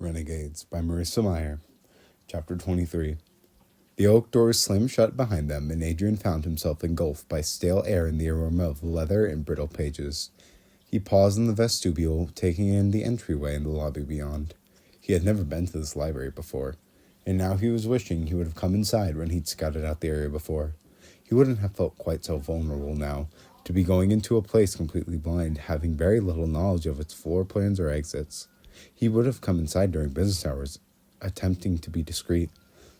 Renegades by Marissa Meyer. Chapter 23. The oak doors slammed shut behind them, and Adrian found himself engulfed by stale air and the aroma of leather and brittle pages. He paused in the vestibule, taking in the entryway and the lobby beyond. He had never been to this library before, and now he was wishing he would have come inside when he'd scouted out the area before. He wouldn't have felt quite so vulnerable now, to be going into a place completely blind, having very little knowledge of its floor plans or exits. He would have come inside during business hours, attempting to be discreet.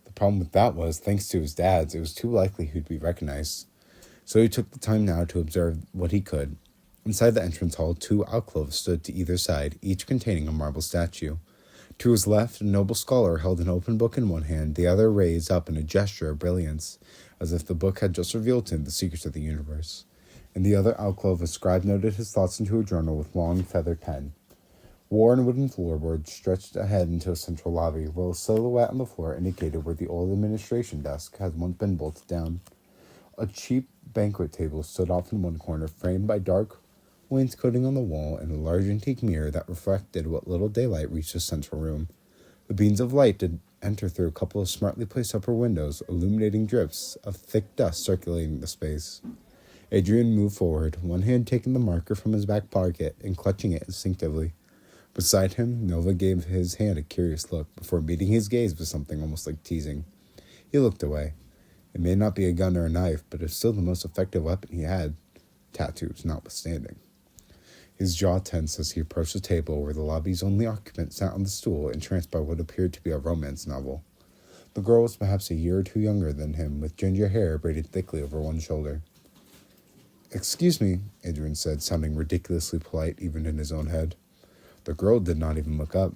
The problem with that was, thanks to his dad's, it was too likely he'd be recognized. So he took the time now to observe what he could. Inside the entrance hall, 2 alcoves stood to either side, each containing a marble statue. To his left, a noble scholar held an open book in one hand, the other raised up in a gesture of brilliance, as if the book had just revealed to him the secrets of the universe. In the other alcove, a scribe noted his thoughts into a journal with long feathered pen. Worn wooden floorboards stretched ahead into a central lobby, while a silhouette on the floor indicated where the old administration desk had once been bolted down. A cheap banquet table stood off in one corner, framed by dark wainscoting on the wall and a large antique mirror that reflected what little daylight reached the central room. The beams of light did enter through a couple of smartly placed upper windows, illuminating drifts of thick dust circulating the space. Adrian moved forward, one hand taking the marker from his back pocket and clutching it instinctively. Beside him, Nova gave his hand a curious look before meeting his gaze with something almost like teasing. He looked away. It may not be a gun or a knife, but it's still the most effective weapon he had, tattoos notwithstanding. His jaw tensed as he approached the table where the lobby's only occupant sat on the stool, entranced by what appeared to be a romance novel. The girl was perhaps a year or two younger than him, with ginger hair braided thickly over one shoulder. "Excuse me," Adrian said, sounding ridiculously polite even in his own head. The girl did not even look up,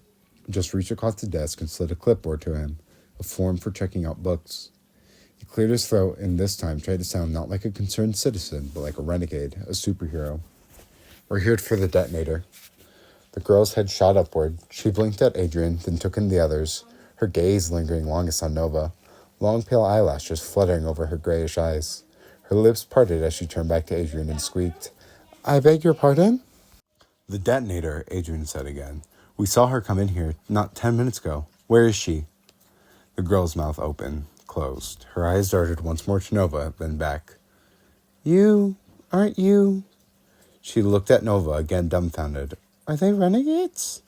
just reached across the desk and slid a clipboard to him, a form for checking out books. He cleared his throat and this time tried to sound not like a concerned citizen, but like a renegade, a superhero. "We're here for the detonator." The girl's head shot upward. She blinked at Adrian, then took in the others, her gaze lingering longest on Nova, long pale eyelashes fluttering over her grayish eyes. Her lips parted as she turned back to Adrian and squeaked, "I beg your pardon?" "The detonator," Adrian said again. "We saw her come in here not 10 minutes ago. Where is she?" The girl's mouth opened, closed. Her eyes darted once more to Nova, then back. Aren't you? She looked at Nova, again dumbfounded. "Are they renegades?"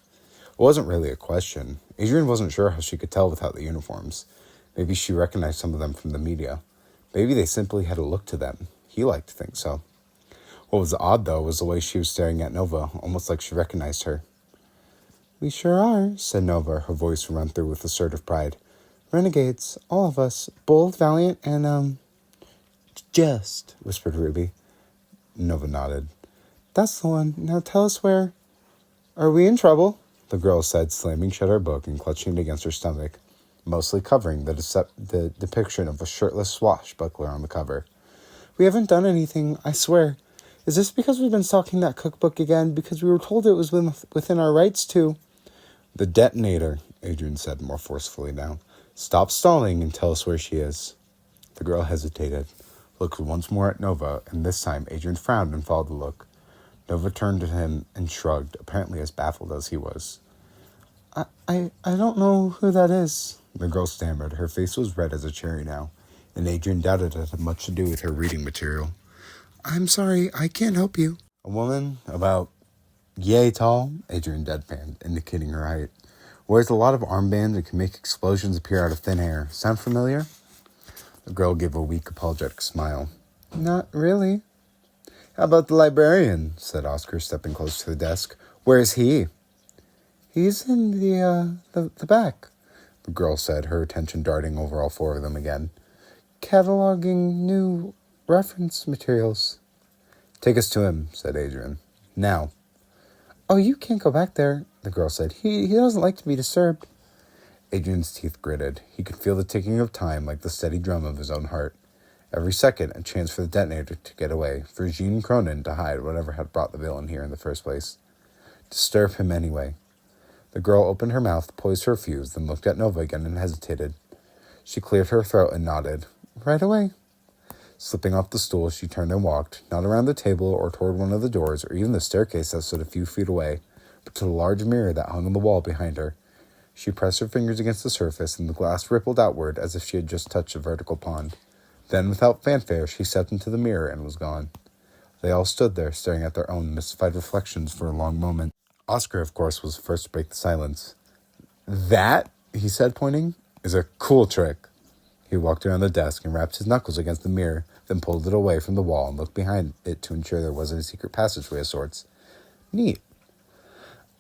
It wasn't really a question. Adrian wasn't sure how she could tell without the uniforms. Maybe she recognized some of them from the media. Maybe they simply had a look to them. He liked to think so. What was odd, though, was the way she was staring at Nova, almost like she recognized her. "We sure are," said Nova, her voice run through with assertive pride. "Renegades, all of us, bold, valiant, and, just," whispered Ruby. Nova nodded. "That's the one. Now tell us where." "Are we in trouble?" the girl said, slamming shut her book and clutching it against her stomach, mostly covering the depiction of a shirtless swashbuckler on the cover. "We haven't done anything, I swear. Is this because we've been stalking that cookbook again? Because we were told it was within our rights to—" "The detonator," Adrian said more forcefully now. "Stop stalling and tell us where she is." The girl hesitated, looked once more at Nova, and this time Adrian frowned and followed the look. Nova turned to him and shrugged, apparently as baffled as he was. I don't know who that is," the girl stammered. Her face was red as a cherry now, and Adrian doubted it had much to do with her reading material. "I'm sorry, I can't help you." "A woman about yay tall," Adrian deadpanned, indicating her height. "Wears a lot of armbands and can make explosions appear out of thin air. Sound familiar?" The girl gave a weak, apologetic smile. "Not really." "How about the librarian?" said Oscar, stepping close to the desk. "Where is he?" "He's in the back," the girl said, her attention darting over all 4 of them again. "Cataloging new reference materials." "Take us to him," said Adrian. "Now." "Oh, you can't go back there," the girl said. He doesn't like to be disturbed." Adrian's teeth gritted. He could feel the ticking of time like the steady drum of his own heart. Every second, a chance for the detonator to get away, for Jean Cronin to hide whatever had brought the villain here in the first place. Disturb him anyway. The girl opened her mouth, poised her fuse, then looked at Nova again and hesitated. She cleared her throat and nodded. "Right away." Slipping off the stool, she turned and walked, not around the table or toward one of the doors or even the staircase that stood a few feet away, but to the large mirror that hung on the wall behind her. She pressed her fingers against the surface, and the glass rippled outward as if she had just touched a vertical pond. Then, without fanfare, she stepped into the mirror and was gone. They all stood there, staring at their own mystified reflections for a long moment. Oscar, of course, was the first to break the silence. "That," he said, pointing, "is a cool trick." He walked around the desk and rapped his knuckles against the mirror, then pulled it away from the wall and looked behind it to ensure there wasn't a secret passageway of sorts. "Neat.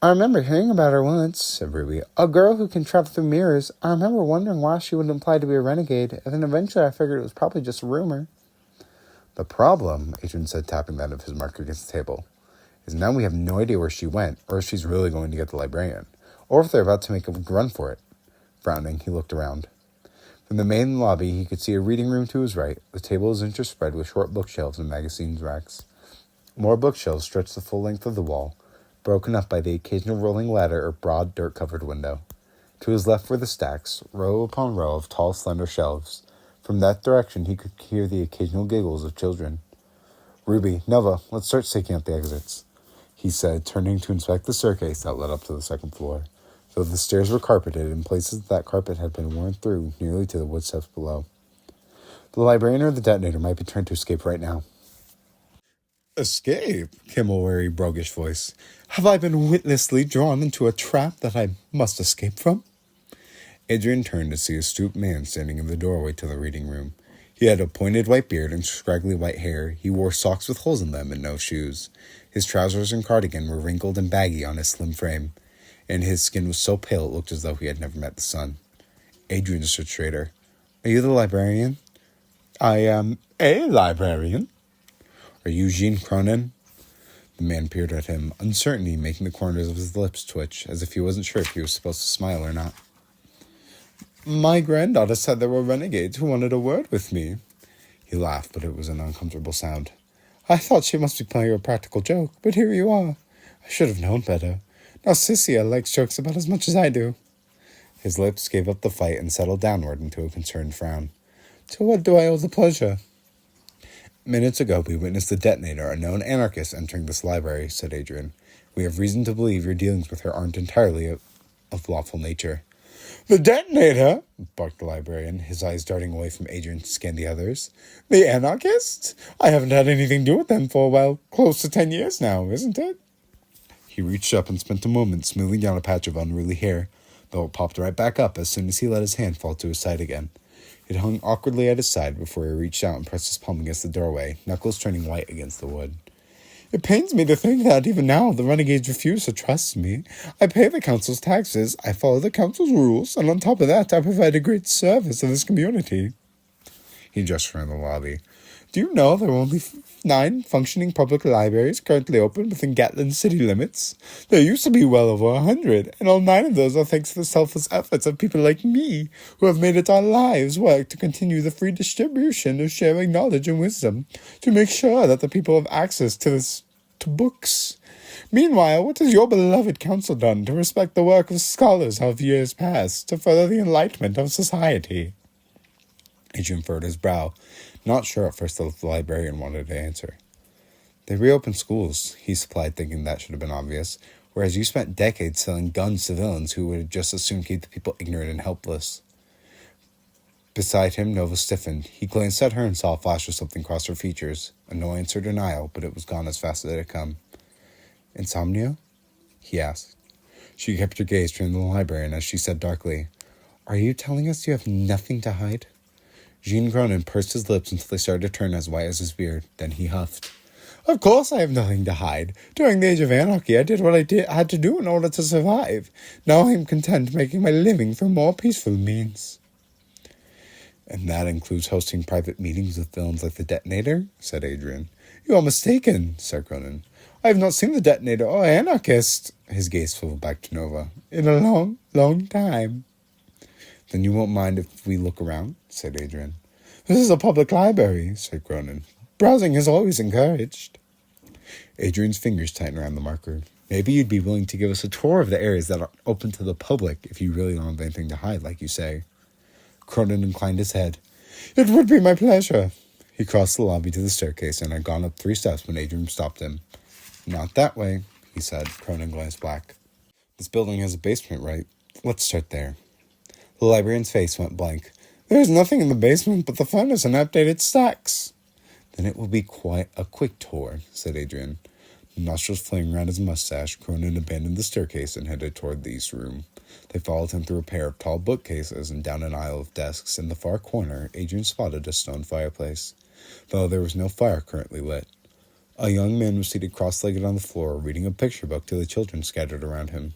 I remember hearing about her once," said Ruby. "A girl who can travel through mirrors. I remember wondering why she wouldn't apply to be a renegade, and then eventually I figured it was probably just a rumor." "The problem," Adrian said, tapping that of his marker against the table, "is now we have no idea where she went, or if she's really going to get the librarian, or if they're about to make a run for it." Frowning, he looked around. From the main lobby, he could see a reading room to his right. The table was interspread with short bookshelves and magazines racks. More bookshelves stretched the full length of the wall, broken up by the occasional rolling ladder or broad, dirt-covered window. To his left were the stacks, row upon row of tall, slender shelves. From that direction, he could hear the occasional giggles of children. "Ruby, Nova, let's start staking out the exits," he said, turning to inspect the staircase that led up to the second floor. Though the stairs were carpeted, in places that carpet had been worn through nearly to the wood steps below. "The librarian or the detonator might be trying to escape right now." "Escape?" came a wary, roguish voice. "Have I been witlessly drawn into a trap that I must escape from?" Adrian turned to see a stooped man standing in the doorway to the reading room. He had a pointed white beard and scraggly white hair. He wore socks with holes in them and no shoes. His trousers and cardigan were wrinkled and baggy on his slim frame, and his skin was so pale it looked as though he had never met the sun. Adrian stood straighter. "Are you the librarian?" "I am a librarian." "Are you Jean Cronin?" The man peered at him, uncertainty making the corners of his lips twitch, as if he wasn't sure if he was supposed to smile or not. "My granddaughter said there were renegades who wanted a word with me." He laughed, but it was an uncomfortable sound. "I thought she must be playing a practical joke, but here you are. I should have known better. Narcissia likes jokes about as much as I do." His lips gave up the fight and settled downward into a concerned frown. "To what do I owe the pleasure?" "Minutes ago, we witnessed the detonator, a known anarchist, entering this library," said Adrian. "We have reason to believe your dealings with her aren't entirely of lawful nature." "The detonator?" barked the librarian, his eyes darting away from Adrian to scan the others. "The anarchists? I haven't had anything to do with them for, well, close to 10 years now, isn't it?" He reached up and spent a moment smoothing down a patch of unruly hair, though it popped right back up as soon as he let his hand fall to his side again. It hung awkwardly at his side before he reached out and pressed his palm against the doorway, knuckles turning white against the wood. "It pains me to think that, even now, the renegades refuse to trust me. I pay the council's taxes, I follow the council's rules, and on top of that, I provide a great service to this community." He gestured around the lobby. "Do you know there are only 9 functioning public libraries currently open within Gatlin city limits? There used to be well over 100, and all 9 of those are thanks to the selfless efforts of people like me, who have made it our lives' work to continue the free distribution of sharing knowledge and wisdom, to make sure that the people have access to books. Meanwhile, what has your beloved council done to respect the work of scholars of years past, to further the enlightenment of society?" Adrian furrowed his brow, not sure at first if the librarian wanted to answer. "They reopened schools," he supplied, thinking that should have been obvious, "whereas you spent decades selling guns to villains who would just as soon keep the people ignorant and helpless." Beside him, Nova stiffened. He glanced at her and saw a flash of something cross her features. Annoyance or denial, but it was gone as fast as it had come. "Insomnia?" he asked. She kept her gaze turned to the librarian as she said darkly, "Are you telling us you have nothing to hide?" Jean Cronin pursed his lips until they started to turn as white as his beard. Then he huffed. "Of course I have nothing to hide. During the Age of Anarchy, I did what I had to do in order to survive. Now I am content making my living through more peaceful means." "And that includes hosting private meetings with villains like the detonator?" said Adrian. "You are mistaken," said Cronin. "I have not seen the detonator or anarchist," his gaze flew back to Nova, "in a long, long time." "Then you won't mind if we look around?" said Adrian. "This is a public library," said Cronin. "Browsing is always encouraged." Adrian's fingers tightened around the marker. "Maybe you'd be willing to give us a tour of the areas that are open to the public if you really don't have anything to hide, like you say." Cronin inclined his head. "It would be my pleasure." He crossed the lobby to the staircase and had gone up 3 steps when Adrian stopped him. "Not that way," he said. Cronin glanced back. "This building has a basement, right?" Let's start there. The librarian's face went blank. There's nothing in the basement but the furnace and updated stacks. Then it will be quite a quick tour, said Adrian. The nostrils flaring around his mustache, Cronin abandoned the staircase and headed toward the east room. They followed him through a pair of tall bookcases and down an aisle of desks. In the far corner, Adrian spotted a stone fireplace, though there was no fire currently lit. A young man was seated cross-legged on the floor, reading a picture book to the children scattered around him.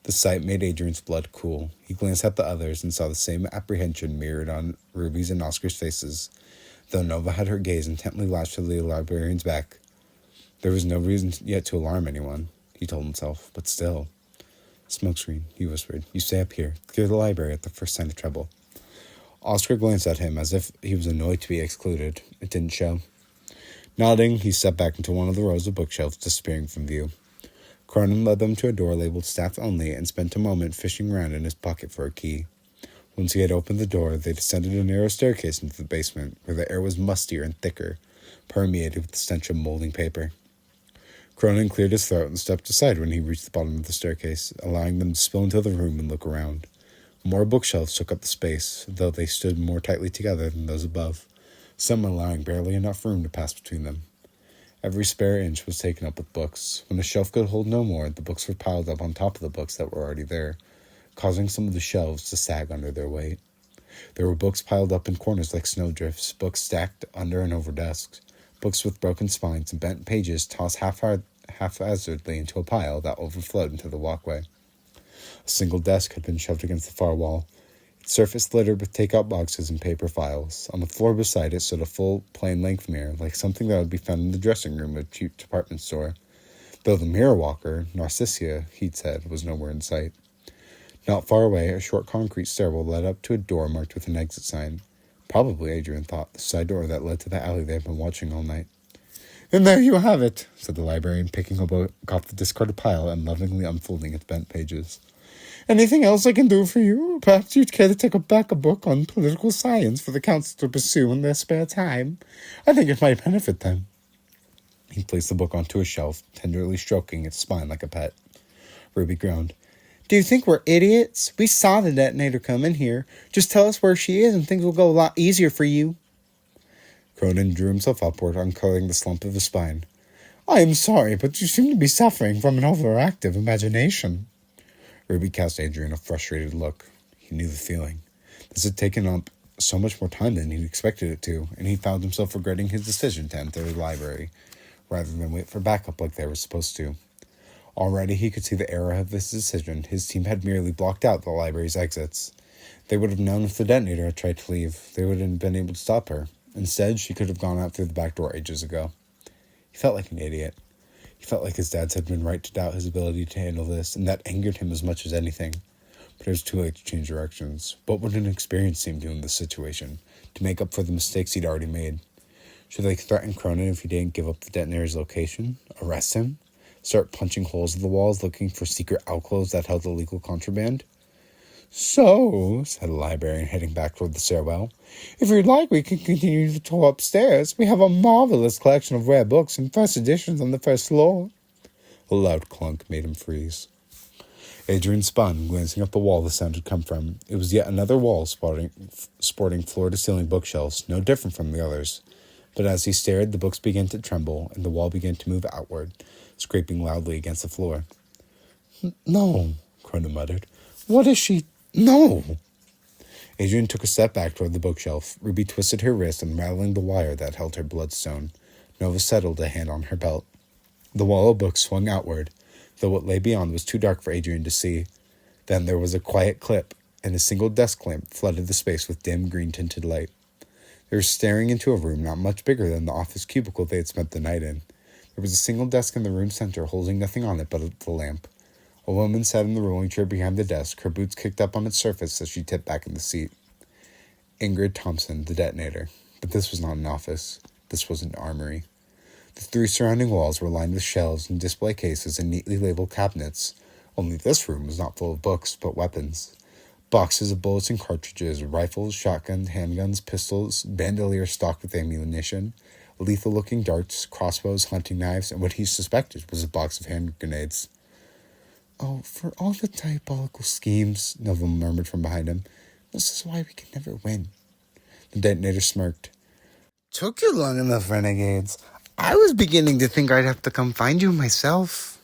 The sight made Adrian's blood cool. He glanced at the others and saw the same apprehension mirrored on Ruby's and Oscar's faces, though Nova had her gaze intently lashed to the librarian's back. There was no reason yet to alarm anyone, he told himself, but still. Smokescreen, he whispered. You stay up here. Clear the library at the first sign of trouble. Oscar glanced at him as if he was annoyed to be excluded. It didn't show. Nodding, he stepped back into one of the rows of bookshelves, disappearing from view. Cronin led them to a door labeled Staff Only and spent a moment fishing around in his pocket for a key. Once he had opened the door, they descended a narrow staircase into the basement, where the air was mustier and thicker, permeated with the stench of molding paper. Cronin cleared his throat and stepped aside when he reached the bottom of the staircase, allowing them to spill into the room and look around. More bookshelves took up the space, though they stood more tightly together than those above, some allowing barely enough room to pass between them. Every spare inch was taken up with books. When a shelf could hold no more, the books were piled up on top of the books that were already there, causing some of the shelves to sag under their weight. There were books piled up in corners like snowdrifts, books stacked under and over desks, books with broken spines and bent pages tossed haphazardly into a pile that overflowed into the walkway. A single desk had been shoved against the far wall, its surface littered with take-out boxes and paper files. On the floor beside it stood a full, plain-length mirror, like something that would be found in the dressing room of a cheap department store, though the mirror walker, Narcissia, he'd said, was nowhere in sight. Not far away, a short concrete stairwell led up to a door marked with an exit sign. Probably, Adrian thought, the side door that led to the alley they had been watching all night. And there you have it, said the librarian, picking a book off the discarded pile and lovingly unfolding its bent pages. Anything else I can do for you? Perhaps you'd care to take back a book on political science for the council to pursue in their spare time. I think it might benefit them. He placed the book onto a shelf, tenderly stroking its spine like a pet. Ruby groaned. Do you think we're idiots? We saw the detonator come in here. Just tell us where she is and things will go a lot easier for you. Cronin drew himself upward, uncurling the slump of his spine. I am sorry, but you seem to be suffering from an overactive imagination. Ruby cast Adrian a frustrated look. He knew the feeling. This had taken up so much more time than he'd expected it to, and he found himself regretting his decision to enter the library, rather than wait for backup like they were supposed to. Already he could see the error of his decision. His team had merely blocked out the library's exits. They would have known if the detonator had tried to leave. They wouldn't have been able to stop her. Instead, she could have gone out through the back door ages ago. He felt like an idiot. He felt like his dads had been right to doubt his ability to handle this, and that angered him as much as anything. But it was too late to change directions. What would an experienced team do in this situation, to make up for the mistakes he'd already made? Should they threaten Cronin if he didn't give up the detonator's location? Arrest him? Start punching holes in the walls looking for secret alcoves that held illegal contraband? So, said the librarian, heading back toward the stairwell, if you'd like, we can continue the tour upstairs. We have a marvelous collection of rare books and first editions on the first floor. A loud clunk made him freeze. Adrian spun, glancing up the wall the sound had come from. It was yet another wall sporting floor-to-ceiling bookshelves, no different from the others. But as he stared, the books began to tremble, and the wall began to move outward, scraping loudly against the floor. No, Cronin muttered. What is she... No! Adrian took a step back toward the bookshelf. Ruby twisted her wrist, unraveling the wire that held her bloodstone. Nova settled a hand on her belt. The wall of books swung outward, though what lay beyond was too dark for Adrian to see. Then there was a quiet clip, and a single desk lamp flooded the space with dim green-tinted light. They were staring into a room not much bigger than the office cubicle they had spent the night in. There was a single desk in the room's center, holding nothing on it but the lamp. A woman sat in the rolling chair behind the desk, her boots kicked up on its surface as she tipped back in the seat. Ingrid Thompson, the detonator. But this was not an office. This was an armory. The three surrounding walls were lined with shelves and display cases and neatly labeled cabinets. Only this room was not full of books, but weapons. Boxes of bullets and cartridges, rifles, shotguns, handguns, pistols, bandoliers stocked with ammunition, lethal-looking darts, crossbows, hunting knives, and what he suspected was a box of hand grenades. Oh, for all the diabolical schemes, Neville murmured from behind him. This is why we can never win. The detonator smirked. Took you long enough, Renegades. I was beginning to think I'd have to come find you myself.